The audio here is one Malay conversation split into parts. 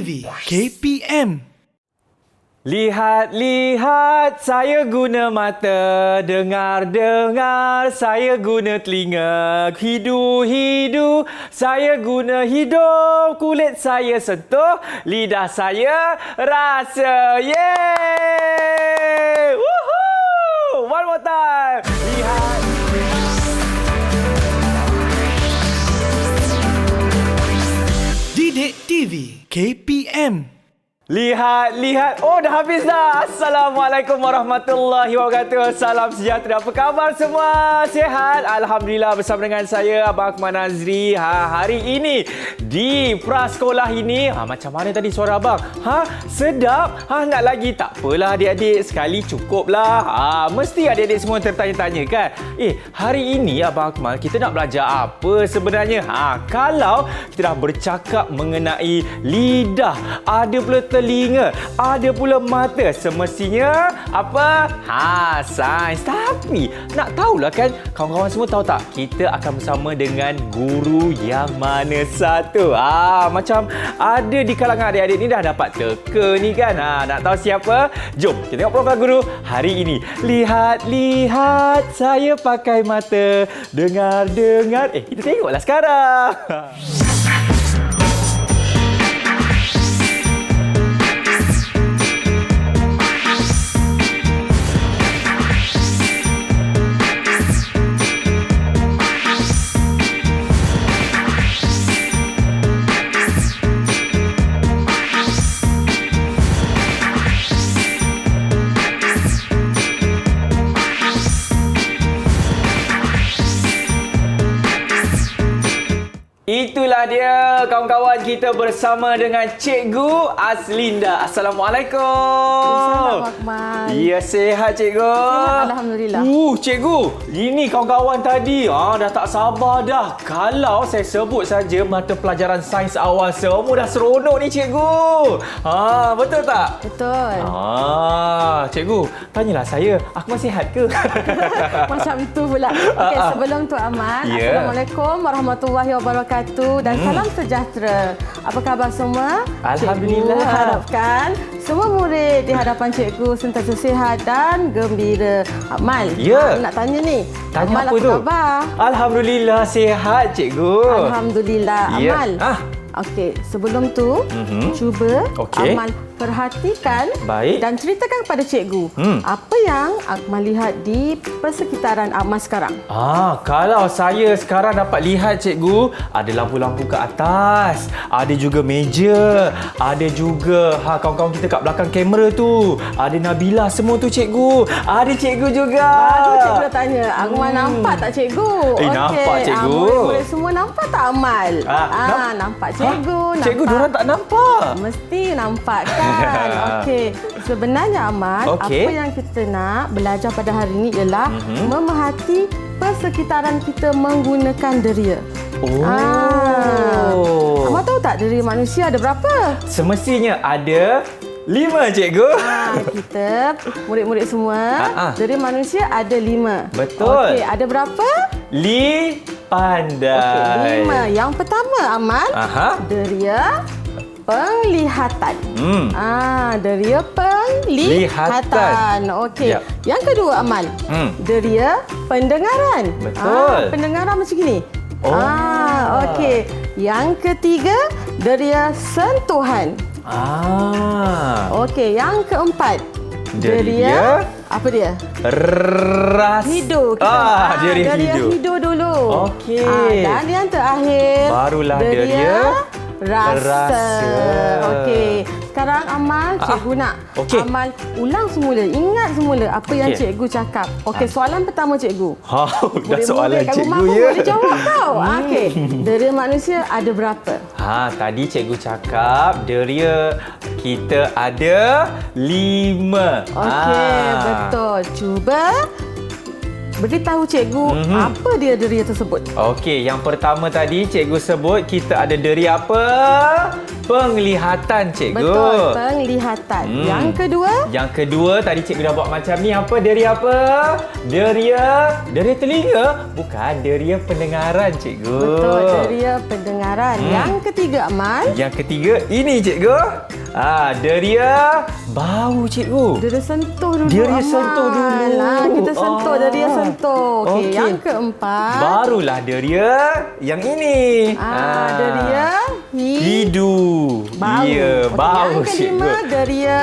TV KPM. Lihat-lihat saya guna mata, dengar-dengar saya guna telinga, hidu-hidu saya guna hidung, kulit saya sentuh, lidah saya rasa. Yeay! Woohoo! One more time. Lihat. Didik TV KPM. Lihat. Oh, dah habis dah. Assalamualaikum warahmatullahi wabarakatuh. Salam sejahtera. Apa khabar semua? Sihat? Alhamdulillah, bersama dengan saya, Abang Akmal Nazri. Hari ini di prasekolah ini, macam mana tadi suara abang? Sedap? Nak lagi? Tak apalah adik-adik. Sekali cukuplah. Mesti adik-adik semua tertanya-tanya kan? Hari ini Abang Akmal, kita nak belajar apa sebenarnya? Kalau kita dah bercakap mengenai lidah, ada pula telinga, ada pula mata. Semestinya apa? Sains. Tapi nak tahulah kan, kawan-kawan semua tahu tak? Kita akan bersama dengan guru yang mana satu. Macam ada di kalangan adik-adik ni dah dapat teka ni kan. Nak tahu siapa? Jom kita tengok program guru hari ini. Lihat, saya pakai mata, dengar. Kita tengoklah sekarang. Itulah dia kawan-kawan, kita bersama dengan Cikgu Azlinda. Assalamualaikum. Assalamualaikum, Akmal. Ya, sehat Cikgu? Sihat, Alhamdulillah. Cikgu, ini kawan-kawan tadi dah tak sabar dah. Kalau saya sebut saja mata pelajaran sains awal, semua dah seronok ni Cikgu. Betul tak? Betul. Cikgu, tanyalah saya, Akmal sihat ke? Macam tu pula. Okey, sebelum tu Amal, Assalamualaikum warahmatullahi wabarakatuh dan salam sejahtera. Apa khabar semua? Alhamdulillah. Cikgu harapkan semua murid di hadapan cikgu sentiasa sihat dan gembira. Amal, nak tanya ni. Tanya Amal, apa tu? Khabar? Alhamdulillah sihat Cikgu. Alhamdulillah. Amal. Okey, sebelum tu cuba Amal perhatikan dan ceritakan kepada cikgu apa yang Akmal lihat di persekitaran Akmal sekarang. Kalau saya sekarang dapat lihat cikgu, ada lampu-lampu ke atas, ada juga meja, ada juga kawan-kawan kita kat belakang kamera tu, ada Nabila semua tu cikgu, ada cikgu juga. Baru cikgu dah tanya, Akmal nampak tak cikgu? Nampak cikgu. Murid-murid semua nampak tak Amal? Nampak cikgu. Cikgu, diorang tak nampak. Mesti nampak kan? Okey, sebenarnya Amal, apa yang kita nak belajar pada hari ini ialah memerhati persekitaran kita menggunakan deria. Amal tahu tak deria manusia ada berapa? Semestinya ada 5 cikgu. Kita murid-murid semua, deria manusia ada 5. Betul. Okey, ada berapa? Pandai. 5. Yang pertama Amal, deria penglihatan. Deria penglihatan. Okey. Yang kedua Amal, deria pendengaran. Betul. Pendengaran macam gini. Okey. Yang ketiga, deria sentuhan. Okey, yang keempat, deria apa dia? Hidu. Deria hidu dulu. Okey. Dan yang terakhir, barulah deria rasa. Okey. Sekarang Amal, cikgu nak Amal ulang semula, ingat semula apa yang cikgu cakap. Okey, soalan pertama cikgu. Dah soalan cikgu ya. Boleh jawab tau. Okey. Deria manusia ada berapa? Tadi cikgu cakap deria kita ada 5. Okey, betul. Cuba beritahu cikgu apa dia deria tersebut. Okey, yang pertama tadi cikgu sebut kita ada deria apa? Penglihatan, cikgu. Betul, penglihatan. Yang kedua? Yang kedua tadi cikgu dah buat macam ni. Apa deria apa? Deria telinga? Bukan, deria pendengaran, cikgu. Betul, deria pendengaran. Yang ketiga, Amal? Yang ketiga ini, cikgu. Deria bau, cikgu. Deria sentuh dulu, Deria Amal. sentuh dulu. Kita sentuh, deria sentuh. Okey, yang keempat? Barulah deria yang ini. Deria hidung. bau. Ya, bau, Yang kelima, cikgu. deria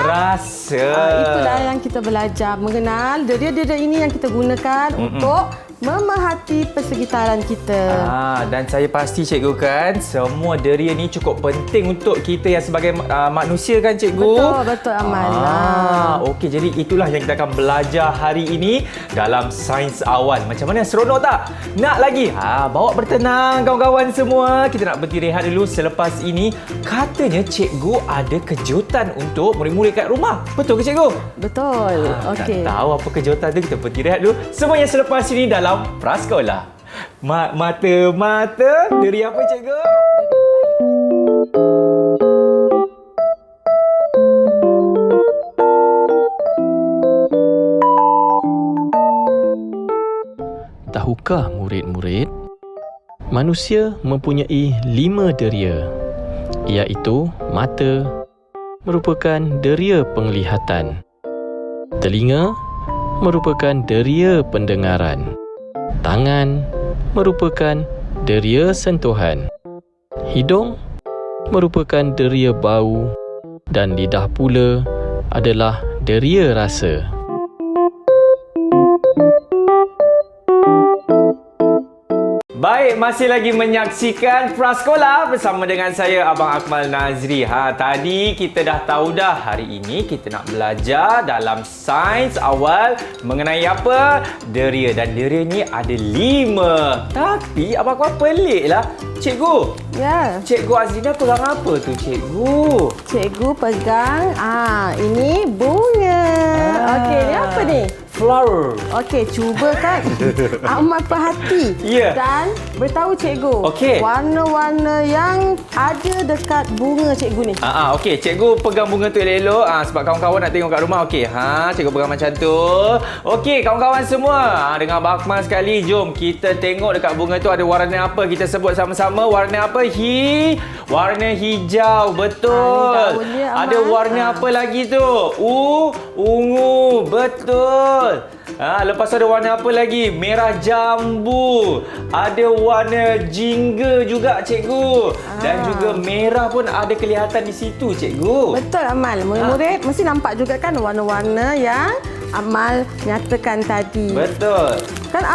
Rasa. itulah yang kita belajar mengenal deria-deria ini yang kita gunakan untuk memerhati persekitaran kita. Dan saya pasti cikgu kan semua deria ni cukup penting untuk kita yang sebagai manusia kan, cikgu? Betul Amal. Okey, jadi itulah yang kita akan belajar hari ini dalam sains awal. Macam mana, seronok tak? Nak lagi? Bawa bertenang kawan-kawan semua. Kita nak berhenti rehat dulu. Selepas ini katanya cikgu ada kejutan untuk murid-murid kat rumah. Betul ke, cikgu? Betul. Okey. Nak tahu apa kejutan tu, kita berhenti rehat dulu. Semuanya selepas ini dalam Prasekolah. Mata-mata dari apa, cikgu? Tahukah murid-murid, manusia mempunyai 5 deria, iaitu mata merupakan deria penglihatan, telinga merupakan deria pendengaran, tangan merupakan deria sentuhan, hidung merupakan deria bau, dan lidah pula adalah deria rasa. Baik, masih lagi menyaksikan Prasekolah bersama dengan saya, Abang Akmal Nazri. Tadi kita dah tahu dah, hari ini kita nak belajar dalam sains awal mengenai apa? Deria. Dan deria ni ada 5. Tapi Abang Akmal pelik lah. Cikgu, Ya. Cikgu Azrina pegang apa tu, cikgu? Cikgu pegang, ini bunga. Okey, ni apa ni? Flower. Okey, cuba kan amat perhati dan beritahu cikgu warna-warna yang ada dekat bunga cikgu ni. Okey, cikgu pegang bunga tu elok-elok sebab kawan-kawan nak tengok kat rumah. Okey, cikgu pegang macam tu. Okey, kawan-kawan semua, dengan Abang Akmal sekali, jom kita tengok dekat bunga tu ada warna apa. Kita sebut sama-sama, warna apa? Warna hijau. Betul. Ada warna apa lagi tu? Ungu. Betul. Lepas tu ada warna apa lagi? Merah jambu. Ada warna jingga juga, cikgu. Dan juga merah pun ada kelihatan di situ, cikgu. Betul Amal. Murid-murid mesti nampak juga kan warna-warna yang Amal nyatakan tadi. Betul. Kan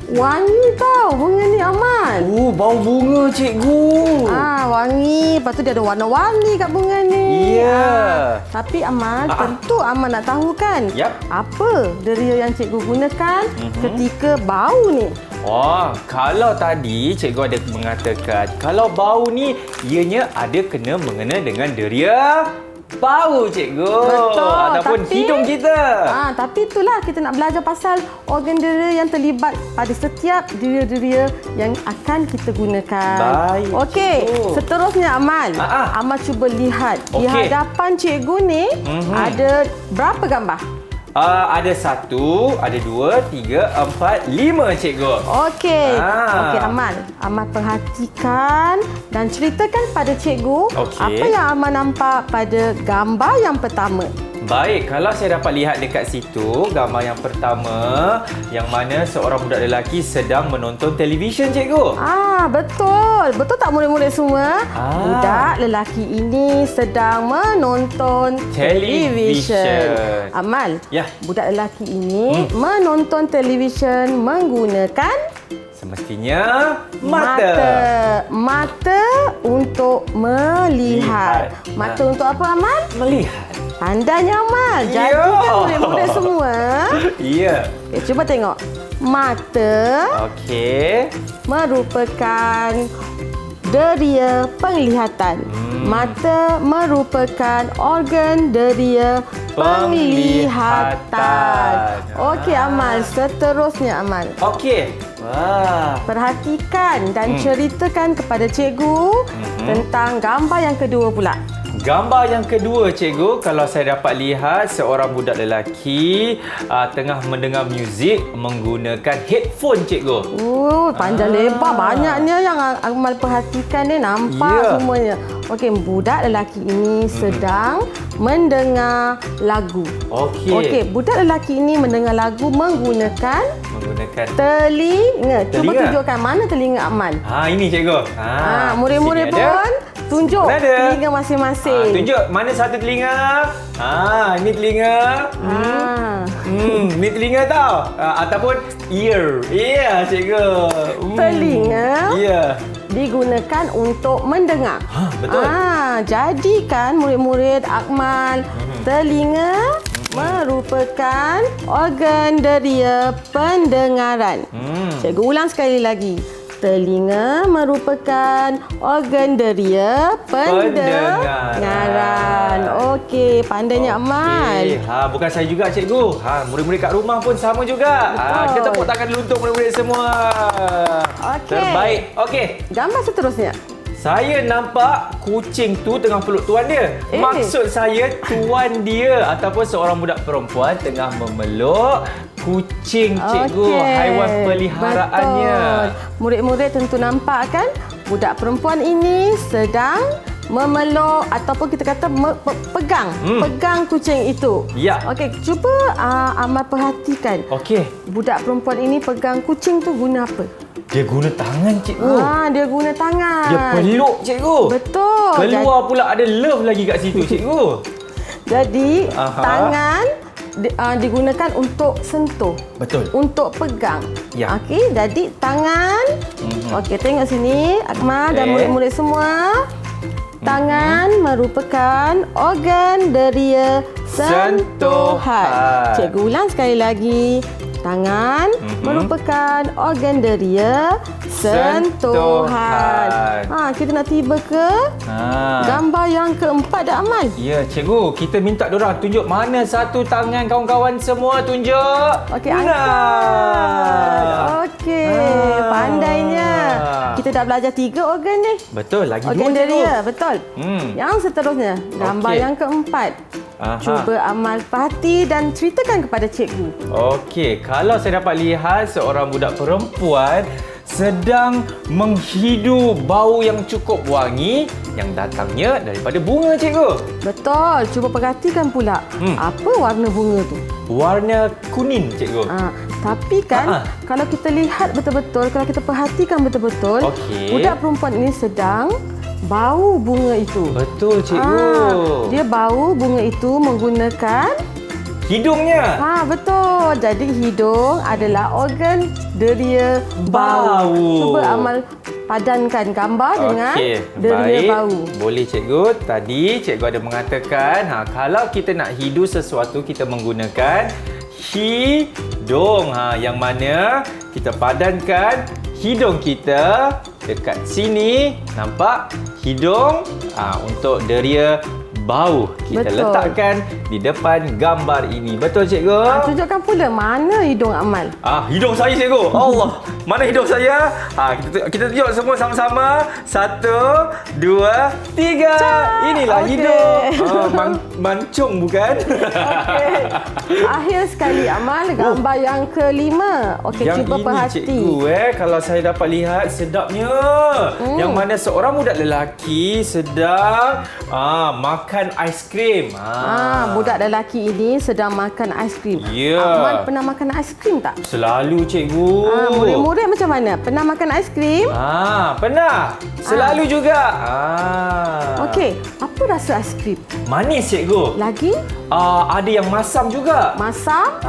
wangi tau bunga ni Amal. Bau bunga, cikgu. Wangi. Lepas tu dia ada warna-warni kat bunga ni. Ya. Tapi Amal, tentu Amal nak tahu kan apa deria yang cikgu gunakan ketika bau ni. Kalau tadi cikgu ada mengatakan kalau bau ni ianya ada kena mengena dengan deria bau, cikgu. Betul. Ataupun hidung kita. Tapi itulah kita nak belajar pasal organ deria yang terlibat pada setiap deria-deria yang akan kita gunakan. Baik. Okey, seterusnya Amal. Amal cuba lihat. Di hadapan cikgu ni ada berapa gambar? Ada 1, ada 2, 3, 4, 5, cikgu. Okey. Okey Amal. Amal perhatikan dan ceritakan pada cikgu apa yang Amal nampak pada gambar yang pertama. Baik, kalau saya dapat lihat dekat situ, gambar yang pertama yang mana seorang budak lelaki sedang menonton televisyen, cikgu. Betul. Betul tak murid-murid semua? Budak lelaki ini sedang menonton televisyen. Amal, budak lelaki ini menonton televisyen menggunakan semestinya mata. Mata untuk melihat. Mata untuk apa, Amal? Melihat. Pandainya Amal. Jadi kan murid-murid semua. Cuba tengok. Mata merupakan deria penglihatan. Mata merupakan organ deria penglihatan. Okey Amal, seterusnya Amal. Okey. Wah. Perhatikan dan ceritakan kepada cikgu tentang gambar yang kedua pula. Gambar yang kedua, cikgu, kalau saya dapat lihat seorang budak lelaki tengah mendengar muzik menggunakan headphone, cikgu. Panjang lebar banyaknya yang Amal perhatikan ni, nampak semuanya. Okey, budak lelaki ini sedang mendengar lagu. Okey, budak lelaki ini mendengar lagu menggunakan telinga. Cuba tunjukkan mana telinga Amal. Ini cikgu. Murid-murid pun tunjuk telinga masing-masing. Tunjuk mana satu telinga. Ini telinga. Ni telinga tau. Ataupun ear. Ya, cikgu. Telinga. Ya. Digunakan untuk mendengar. Betul. Jadi kan murid-murid Akmal, telinga merupakan organ deria pendengaran. Cikgu ulang sekali lagi. Telinga merupakan organ deria pendengaran. Okey, pandainya Amal. Bukan saya juga, cikgu. Murid-murid kat rumah pun sama juga. Kita tepuk tangan dulu untuk murid-murid semua. Terbaik. Okey. Gambar seterusnya. Saya nampak kucing tu tengah peluk tuan dia. Maksud saya tuan dia ataupun seorang budak perempuan tengah memeluk kucing, cikgu. Haiwan peliharaannya. Betul. Murid-murid tentu nampak kan? Budak perempuan ini sedang memeluk ataupun kita kata pegang kucing itu. Ya. Okey, cuba Amal perhatikan. Okey. Budak perempuan ini pegang kucing tu guna apa? Dia guna tangan, cikgu. Dia guna tangan. Dia peluk, cikgu. Betul. Keluar pula ada love lagi kat situ, cikgu. Jadi, tangan digunakan untuk sentuh. Betul. Untuk pegang. Ya. Okey, jadi tangan. Okey, tengok sini Akmal dan murid-murid semua. Tangan merupakan organ deria sentuhan. Cikgu ulang sekali lagi. Tangan merupakan organ deria sentuhan. Kita nak tiba ke gambar yang keempat dah Amal. Ya, cikgu. Kita minta diorang tunjuk mana satu tangan kawan-kawan semua tunjuk. Okey, angkat. Okey, pandainya. Kita dah belajar 3 organ ni. Betul, lagi 2, organ deria, betul. Yang seterusnya, gambar yang keempat. Cuba Amal perhati dan ceritakan kepada cikgu. Okey, kalau saya dapat lihat seorang budak perempuan sedang menghidu bau yang cukup wangi yang datangnya daripada bunga, cikgu. Betul, cuba perhatikan pula. Apa warna bunga tu? Warna kuning, cikgu. Tapi kan kalau kita lihat betul-betul, kalau kita perhatikan betul-betul, budak perempuan ini sedang bau bunga itu. Betul, cikgu. Dia bau bunga itu menggunakan hidungnya. Betul. Jadi hidung adalah organ deria bau. Cuba Amal padankan gambar dengan deria bau. Boleh, cikgu. Tadi cikgu ada mengatakan kalau kita nak hidu sesuatu kita menggunakan hidung. Yang mana kita padankan hidung kita dekat sini. Nampak? Hidung untuk deria bau. Kita letakkan di depan gambar ini. Betul, cikgu? Tunjukkan pula mana hidung Amal. Hidung saya, cikgu. Allah. Mana hidung saya? Kita tunjuk semua sama-sama. 1, 2, 3. Inilah hidung. Mancung bukan? Okey. Akhir sekali Amal, gambar yang kelima. Okey, cuba perhati. Cikgu, kalau saya dapat lihat sedapnya. Yang mana seorang budak lelaki sedang makan aiskrim. Budak lelaki ini sedang makan aiskrim. Amal pernah makan aiskrim tak? Selalu, cikgu. Murid-murid macam mana? Pernah makan aiskrim? Pernah. Selalu juga. Okey, apa rasa aiskrim? Manis, cikgu. Lagi? ada yang masam juga. Masam,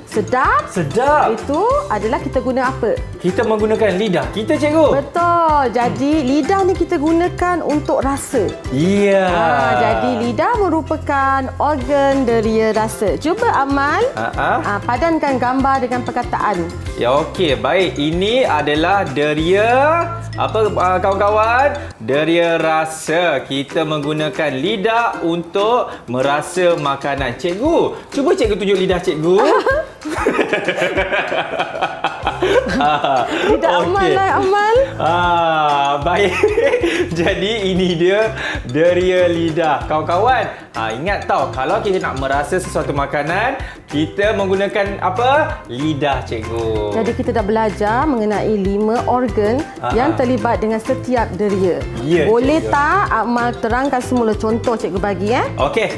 sedap. Sedap. Itu adalah kita guna apa? Kita menggunakan lidah kita, cikgu. Betul. Jadi lidah ni kita gunakan untuk rasa. Ya. Jadi lidah merupakan organ deria rasa. Cuba Amal padankan gambar dengan perkataan. Ya, okey. Baik. Ini adalah deria apa kawan-kawan? Deria rasa. Kita menggunakan lidah untuk merasa makanan. Cikgu, cuba cikgu tunjuk lidah cikgu. Tidak Amal lah, Amal. Baik. Jadi ini dia deria lidah. Kawan-kawan, ingat tau, kalau kita nak merasa sesuatu makanan, kita menggunakan apa? Lidah, cikgu. Jadi kita dah belajar mengenai 5 organ yang terlibat dengan setiap deria. Ya, Boleh cikgu. tak Amal terangkan semula contoh cikgu bagi Okey.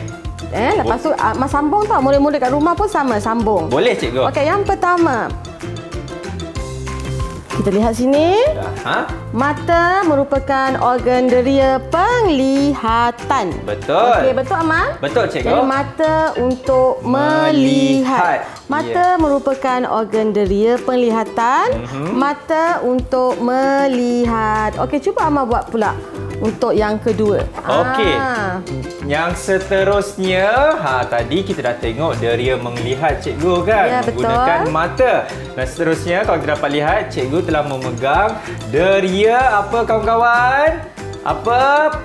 Lepas tu Amal sambung tau. Murid-murid kat rumah pun sama sambung. Boleh, cikgu. Okey, yang pertama. Kita lihat sini. Mata merupakan organ deria penglihatan. Betul. Okey, betul Amal? Betul, cikgu. Jadi mata untuk melihat. Mata merupakan organ deria penglihatan. Mata untuk melihat. Okey, cuba Amal buat pula untuk yang kedua. Okey. Yang seterusnya, tadi kita dah tengok deria melihat, cikgu kan? Ya, betul. Menggunakan mata. Dan seterusnya, kalau kita dapat lihat, cikgu telah memegang deria apa kawan-kawan? Apa?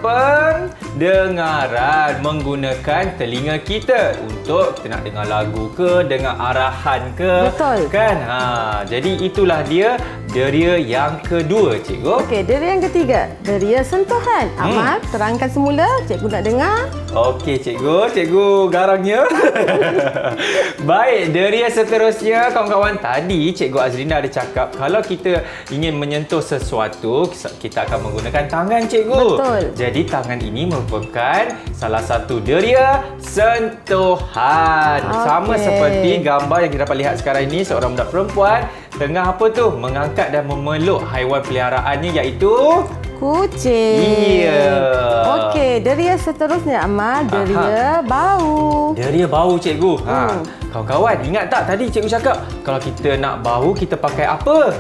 Pendengaran. Menggunakan telinga kita untuk kita nak dengar lagu ke, dengar arahan ke. Betul. Kan? Jadi itulah dia deria yang kedua, cikgu. Okey, deria yang ketiga. Deria sentuhan. Amal, terangkan semula. Cikgu nak dengar. Okey, cikgu. Cikgu garangnya. Baik, deria seterusnya, kawan-kawan. Tadi Cikgu Azrina ada cakap, kalau kita ingin menyentuh sesuatu, kita akan menggunakan tangan, cikgu. Betul. Jadi tangan ini merupakan salah satu deria sentuhan. Sama seperti gambar yang kita dapat lihat sekarang ini, seorang budak perempuan tengah apa tu? Mengangkat dan memeluk haiwan peliharaannya, iaitu kucing. Ya. Okey, deria seterusnya Amal, deria bau. Deria bau, cikgu. Kawan-kawan, ingat tak tadi cikgu cakap kalau kita nak bau, kita pakai apa?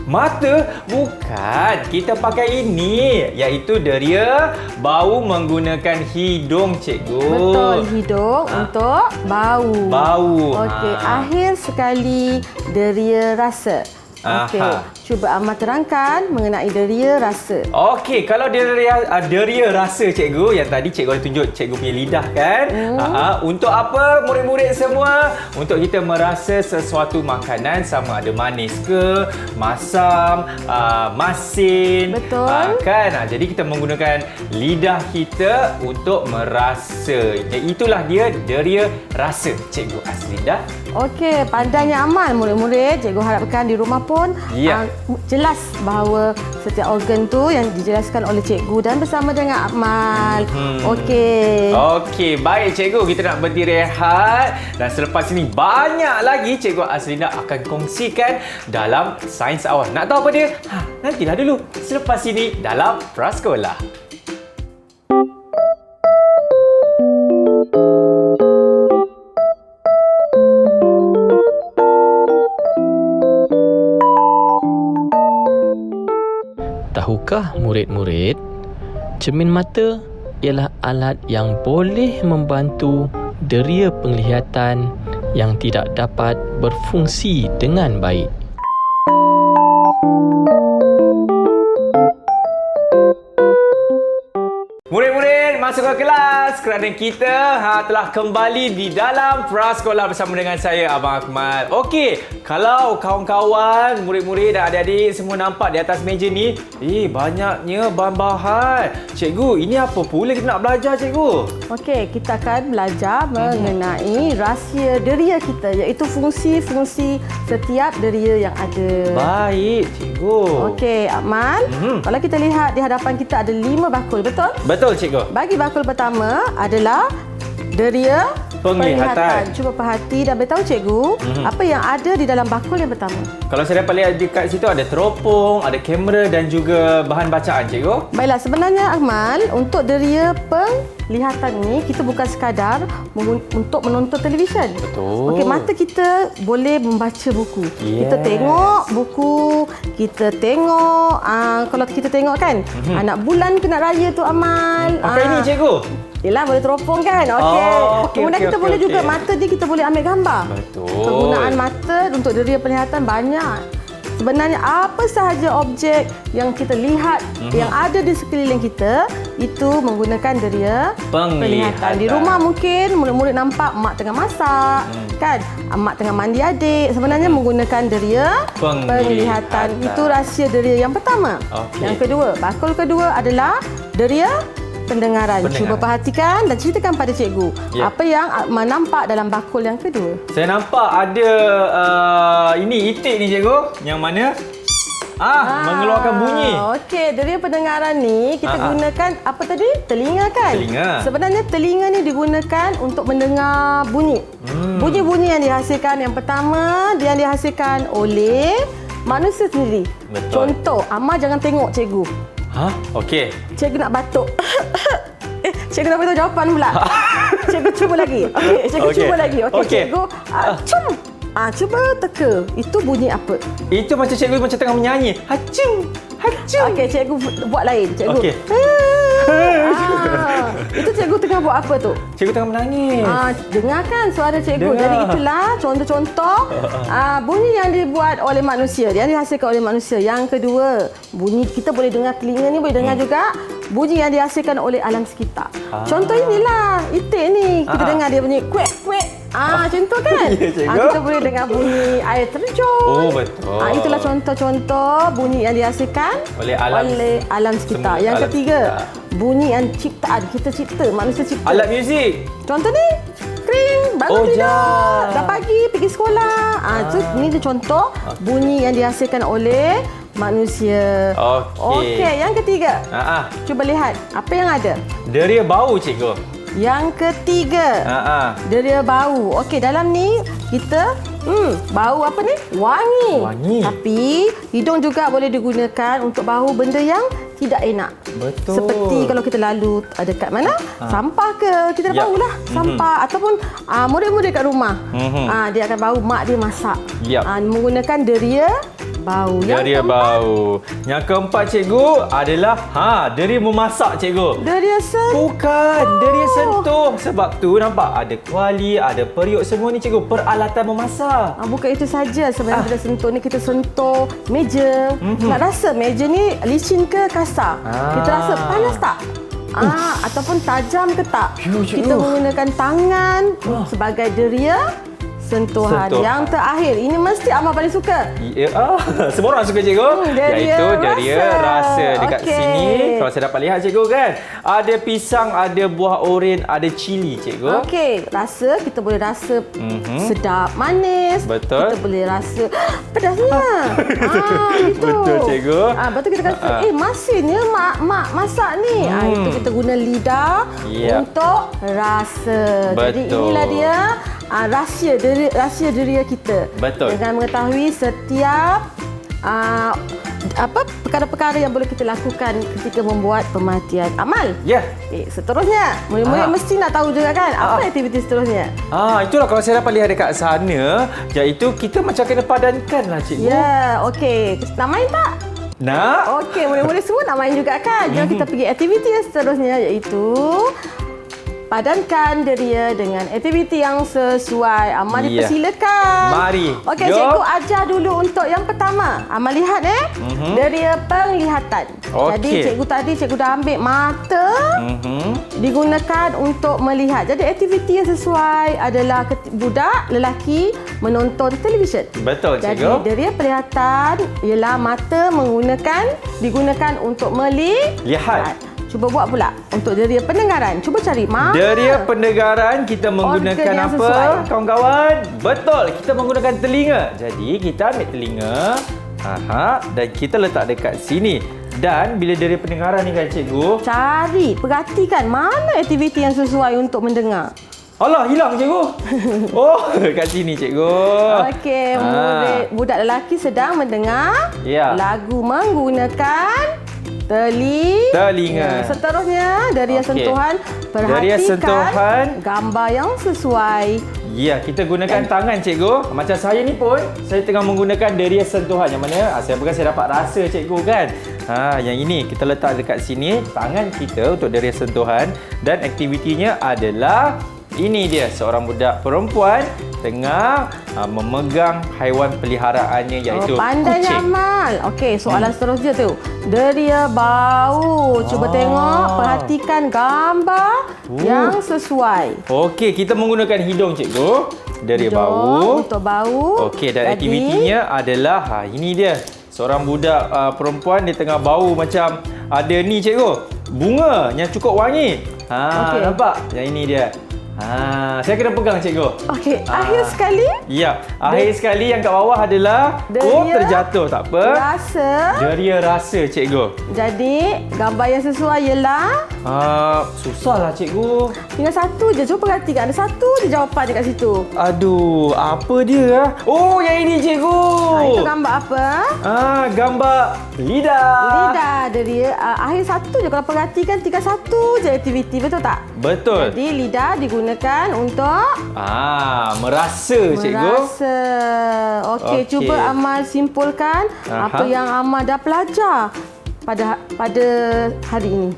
Mata? Bukan. Kita pakai ini, iaitu deria bau menggunakan hidung, cikgu. Betul, hidung untuk bau. Bau. Okey, akhir sekali deria rasa. Okey, cuba Amal terangkan mengenai deria rasa. Okey, kalau deria rasa, cikgu, yang tadi cikgu ada tunjuk cikgu punya lidah kan? Untuk apa murid-murid semua? Untuk kita merasa sesuatu makanan, sama ada manis ke, masam, masin. Betul. Kan? Jadi kita menggunakan lidah kita untuk merasa. Itulah dia deria rasa, cikgu Azrina. Okey, pandainya Amal murid-murid. Cikgu harapkan di rumah pun jelas bahawa setiap organ tu yang dijelaskan oleh cikgu dan bersama dengan Amal. Okey. Okey, baik cikgu, kita nak berhenti rehat dan selepas ini banyak lagi cikgu Azrina akan kongsikan dalam Sains Awam. Nak tahu apa dia? Nantilah dulu selepas ini dalam Prasekolah. Tahukah murid-murid, cermin mata ialah alat yang boleh membantu deria penglihatan yang tidak dapat berfungsi dengan baik. Murid-murid, masuk ke kelas kerana kita telah kembali di dalam Prasekolah bersama dengan saya, Abang Akmal. Okey, kalau kawan-kawan, murid-murid dan adik-adik semua nampak di atas meja ni, banyaknya bahan-bahan. Cikgu, ini apa pula kita nak belajar, cikgu? Okey, kita akan belajar mengenai rahsia deria kita, iaitu fungsi-fungsi setiap deria yang ada. Baik, cikgu. Okey, Akmal, kalau kita lihat di hadapan kita ada 5 bakul, betul? Betul, cikgu. Bagi bakul pertama adalah deria penglihatan. Cuba perhati dan beritahu cikgu apa yang ada di dalam bakul yang pertama. Kalau saya dapat lihat dekat situ ada teropong, ada kamera dan juga bahan bacaan, cikgu. Baiklah, sebenarnya Akmal, untuk deria penglihatan penglihatan ni kita bukan sekadar untuk menonton televisyen. Betul. Okey, mata kita boleh membaca buku. Kita tengok buku, kita tengok kalau kita tengok kan anak bulan kena raya tu Amal. Pakai ni cikgu. Yelah, boleh teropong kan? Kemudian kita boleh juga mata ni kita boleh ambil gambar. Betul. Penggunaan mata untuk deria penglihatan banyak. Sebenarnya apa sahaja objek yang kita lihat yang ada di sekeliling kita itu menggunakan deria penglihatan. Di rumah mungkin murid-murid nampak mak tengah masak, kan? Mak tengah mandi adik. Sebenarnya menggunakan deria penglihatan. Itu rahsia deria yang pertama. Yang kedua, bakul kedua adalah deria pendengaran. Cuba perhatikan dan ceritakan pada cikgu apa yang nampak dalam bakul yang kedua. Saya nampak ada ini itik ni cikgu. Yang mana? Mengeluarkan bunyi. Okey, deria pendengaran ni kita gunakan apa tadi? Telinga kan? Telinga. Sebenarnya telinga ni digunakan untuk mendengar bunyi. Bunyi-bunyi yang dihasilkan yang pertama yang dihasilkan oleh manusia sendiri. Betul. Contoh, Amal jangan tengok cikgu. Okey. Cikgu nak batuk. Cikgu nak beritahu jawapan pula. Cikgu cuba lagi. Okey, cikgu cuba lagi. Okey, cikgu. Cuba teka. Itu bunyi apa? Itu macam cikgu macam tengah menyanyi. Hacung. Hacung. Okey, cikgu buat lain. Cikgu. Okey. Itu cikgu tengah buat apa tu? Cikgu tengah menangis. Dengarkan suara cikgu. Dengar. Jadi itulah contoh-contoh bunyi yang dibuat oleh manusia, yang dihasilkan oleh manusia. Yang kedua, bunyi kita boleh dengar, telinga ni boleh dengar juga bunyi yang dihasilkan oleh alam sekitar. Contoh inilah, itik ni. Kita dengar dia bunyi kuek kuek. Macam tu kan? Kita boleh dengar bunyi air terjun. Oh, betul. Itulah contoh-contoh bunyi yang dihasilkan oleh alam sekitar. Yang ketiga, bunyi yang ciptaan. Kita cipta, manusia cipta. Alat muzik. Contoh ni, kring, bangun tidur, dah pagi, pergi sekolah. Ini dia contoh bunyi yang dihasilkan oleh manusia. Okey, yang ketiga. Cuba lihat, apa yang ada? Deria bau, cikgu. Yang ketiga, deria bau. Okey, dalam ni kita bau apa ni? Wangi. Tapi hidung juga boleh digunakan untuk bau benda yang tidak enak. Betul. Seperti kalau kita lalu dekat mana? Sampah ke? Kita dah baulah sampah. Ataupun murid-murid kat rumah. Dia akan bau mak dia masak. Menggunakan deria bau. Deria bau. Yang keempat cikgu adalah deria memasak cikgu. Deria sentuh. Bukan, deria sentuh. Sebab tu nampak ada kuali, ada periuk, semua ni cikgu peralatan memasak. Bukan itu saja. Sebenarnya bila sentuh ni kita sentuh meja. Nak rasa meja ni licin ke kasar? Kita rasa panas tak? Ataupun tajam ke tak? Kita menggunakan tangan sebagai deria sentuhan. Yang terakhir, ini mesti Amal paling suka. Semua orang suka cikgu. Iaitu deria rasa. Dekat sini, kalau saya dapat lihat cikgu kan, ada pisang, ada buah oren, ada cili cikgu. Okey, rasa kita boleh rasa sedap, manis. Betul. Kita boleh rasa pedasnya. Itu. Betul cikgu. Lepas tu kita kata, masinnya mak masak ni. Itu kita guna lidah untuk rasa. Betul. Jadi inilah dia rahsia deria kita. Betul. Dengan mengetahui setiap perkara-perkara yang boleh kita lakukan ketika membuat pemerhatian amal. Seterusnya, murid-murid mesti nak tahu juga kan apa aktiviti seterusnya. Itulah kalau saya dapat lihat dekat sana, iaitu kita macam kena padankan lah cikgu. Okey. Nak main tak? Nak. Okey, murid-murid semua nak main juga kan? Jom kita pergi aktiviti yang seterusnya, iaitu padankan deria dengan aktiviti yang sesuai. Amal dipersilakan. Mari. Okey, cikgu ajar dulu untuk yang pertama. Amal lihat deria penglihatan. Jadi cikgu dah ambil mata digunakan untuk melihat. Jadi aktiviti yang sesuai adalah budak lelaki menonton televisyen. Betul cikgu. Jadi deria penglihatan ialah mata digunakan untuk melihat. Cuba buat pula untuk deria pendengaran. Cuba cari mana. Deria pendengaran kita menggunakan apa, kawan-kawan? Betul, kita menggunakan telinga. Jadi kita ambil telinga, dan kita letak dekat sini. Dan bila deria pendengaran ni kan cikgu, perhatikan mana aktiviti yang sesuai untuk mendengar. Alah, hilang cikgu. Kat sini cikgu. Okey, budak lelaki sedang mendengar lagu menggunakan Telinga. Seterusnya, deria sentuhan. Deria sentuhan. Gambar yang sesuai. Ya, kita gunakan tangan, cikgu. Macam saya ni pun, saya tengah menggunakan deria sentuhan. Yang mana saya dapat rasa, cikgu kan. Yang ini kita letak dekat sini. Tangan kita untuk deria sentuhan. Dan aktivitinya adalah ini dia, seorang budak perempuan tengah memegang haiwan peliharaannya iaitu pandainya kucing. Amal. Okey, soalan seterusnya tu. Deria bau. Cuba tengok, perhatikan gambar yang sesuai. Okey, kita menggunakan hidung, cikgu. Deria bau. Untuk bau. Okey, dan aktivitinya adalah ini dia. Seorang budak perempuan dia tengah bau macam ada ni, cikgu. Bunga yang cukup wangi. Nampak? Yang ini dia. Saya kena pegang, cikgu. Okey, akhir sekali. Ya, akhir sekali yang kat bawah adalah terjatuh, tak apa. Deria rasa, cikgu. Jadi, gambar yang sesuai ialah susahlah, cikgu. tinggal satu je. Cuba perhatikan, ada satu je jawapan dekat situ. Aduh, apa dia? Oh, yang ini, cikgu. Itu gambar apa? Gambar lidah. Lidah deria. Akhir satu je. Kalau perhatikan, tinggal satu je aktiviti. Betul tak? Betul. Jadi, lidah digunakan untuk merasa, cikgu. Merasa. Okey, cuba Amal simpulkan apa yang Amal dah pelajar pada hari ini.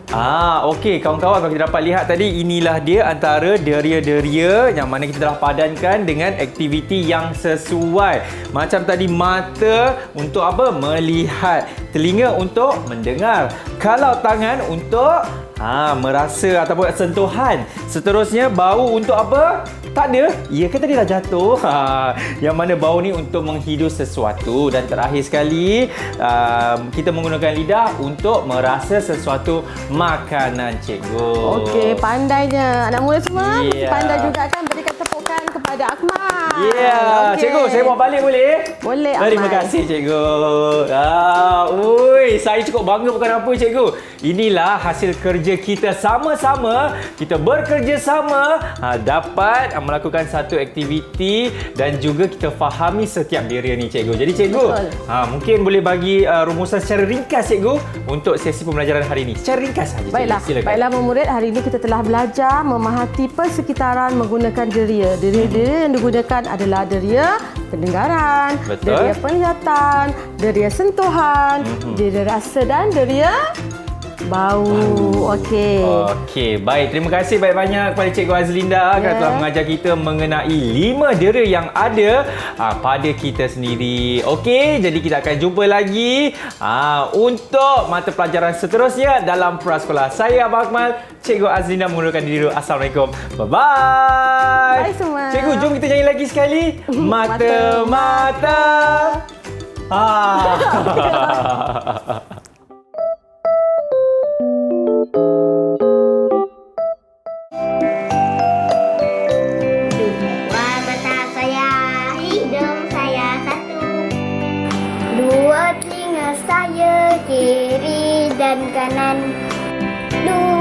Okey, kawan-kawan, kalau kita dapat lihat tadi, inilah dia antara deria-deria yang mana kita telah padankan dengan aktiviti yang sesuai. Macam tadi, mata untuk apa? Melihat. Telinga untuk mendengar. Kalau tangan untuk merasa ataupun sentuhan. Seterusnya, bau untuk apa? Tak ada. Ya ke tadi dah jatuh? Yang mana bau ni untuk menghidu sesuatu. Dan terakhir sekali, kita menggunakan lidah untuk merasa sesuatu makanan, cikgu. Okey, pandainya. Anak muda semua pandai juga kan. Berikan tepukan kepada Akmal. Okay. Cikgu, saya bawa balik boleh? Boleh, Akmal. Terima kasih, cikgu. Saya cukup bangga bukan apa, cikgu. Inilah hasil kerja kita sama-sama. Kita bekerja sama, dapat melakukan satu aktiviti dan juga kita fahami setiap deria ni, cikgu. Jadi, cikgu, mungkin boleh bagi rumusan secara ringkas, cikgu, untuk sesi pembelajaran hari ini. Secara ringkas saja, cikgu. Baiklah, silakan. baiklah murid, hari ini kita telah belajar memahati persekitaran menggunakan deria. Deria-deria yang digunakan adalah deria pendengaran, deria penglihatan, deria sentuhan, deria rasa dan deria bau. Okey, baik. Terima kasih banyak-banyak kepada Cikgu Azlinda kerana telah mengajar kita mengenai 5 deria yang ada pada kita sendiri. Okey, jadi kita akan jumpa lagi untuk mata pelajaran seterusnya dalam Prasekolah. Saya Abang Akmal, Cikgu Azlinda mengundurkan diri dulu. Assalamualaikum. Bye-bye. Bye semua. Cikgu, jom kita nyanyi lagi sekali. Mata-mata. Dua telinga saya kiri dan kanan. Dua